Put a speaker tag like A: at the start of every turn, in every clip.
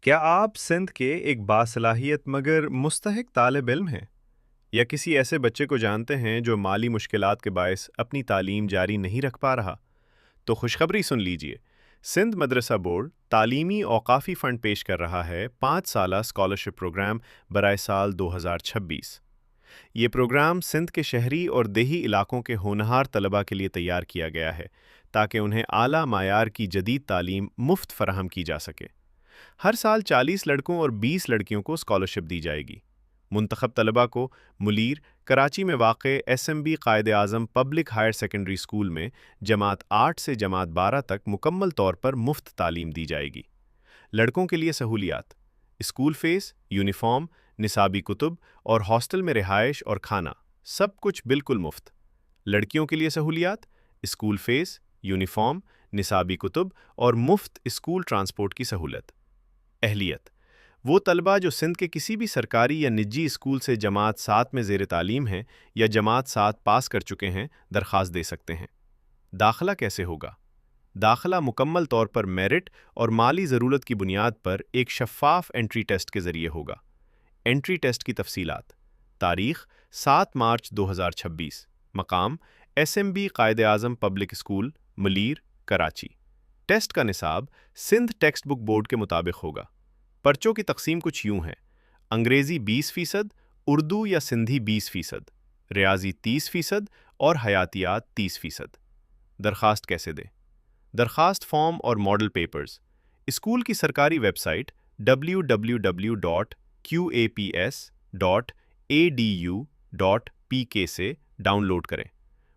A: کیا آپ سندھ کے ایک باصلاحیت مگر مستحق طالب علم ہیں؟ یا کسی ایسے بچے کو جانتے ہیں جو مالی مشکلات کے باعث اپنی تعلیم جاری نہیں رکھ پا رہا؟ تو خوشخبری سن لیجئے۔ سندھ مدرسہ بورڈ تعلیمی اوقافی فنڈ پیش کر رہا ہے 5 سالہ اسکالرشپ پروگرام برائے سال 2026۔ یہ پروگرام سندھ کے شہری اور دیہی علاقوں کے ہونہار طلباء کے لیے تیار کیا گیا ہے تاکہ انہیں اعلیٰ معیار کی جدید تعلیم مفت فراہم کی جا سکے۔ ہر سال 40 لڑکوں اور 20 لڑکیوں کو اسکالرشپ دی جائے گی۔ منتخب طلباء کو ملیر، کراچی میں واقع S M B Quaid Azam public higher secondary school میں جماعت 8 سے جماعت 12 تک مکمل طور پر مفت تعلیم دی جائے گی۔ لڑکوں کے لیے سہولیات: اسکول فیس، یونیفارم، نصابی کتب اور ہاسٹل میں رہائش اور کھانا، سب کچھ بالکل مفت۔ لڑکیوں کے لیے سہولیات: اسکول فیس، یونیفارم، نصابی کتب اور مفت اسکول ٹرانسپورٹ کی سہولت۔ اہلیت: وہ طلباء جو سندھ کے کسی بھی سرکاری یا نجی اسکول سے جماعت 7 میں زیر تعلیم ہیں یا جماعت 7 پاس کر چکے ہیں درخواست دے سکتے ہیں۔ داخلہ کیسے ہوگا؟ داخلہ مکمل طور پر میرٹ اور مالی ضرورت کی بنیاد پر ایک شفاف انٹری ٹیسٹ کے ذریعے ہوگا۔ انٹری ٹیسٹ کی تفصیلات: تاریخ 7 مارچ 2026، مقام S M B Quaid Azam public school, Malir, Karachi. Test کا نصاب سندھ ٹیکسٹ بک بورڈ کے مطابق ہوگا۔ پرچوں کی تقسیم کچھ یوں ہے: انگریزی 20%، اردو یا سندھی 20%، ریاضی 30% اور حیاتیات 30%۔ درخواست کیسے دیں؟ درخواست فارم اور ماڈل پیپرز اسکول کی سرکاری ویب سائٹ www.qaps.edu.pk سے ڈاؤن لوڈ کریں۔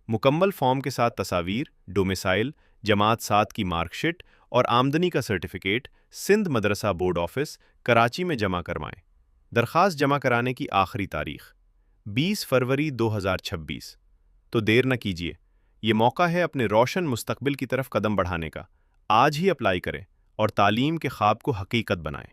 A: مکمل فارم کے ساتھ تصاویر، ڈومیسائل، جماعت 7 کی مارک شیٹ اور آمدنی کا سرٹیفکیٹ سندھ مدرسہ بورڈ آفس، کراچی میں جمع کروائیں۔ درخواست جمع کرانے کی آخری تاریخ 20 فروری 2026۔ تو دیر نہ کیجیے، یہ موقع ہے اپنے روشن مستقبل کی طرف قدم بڑھانے کا۔ آج ہی اپلائی کریں اور تعلیم کے خواب کو حقیقت بنائیں۔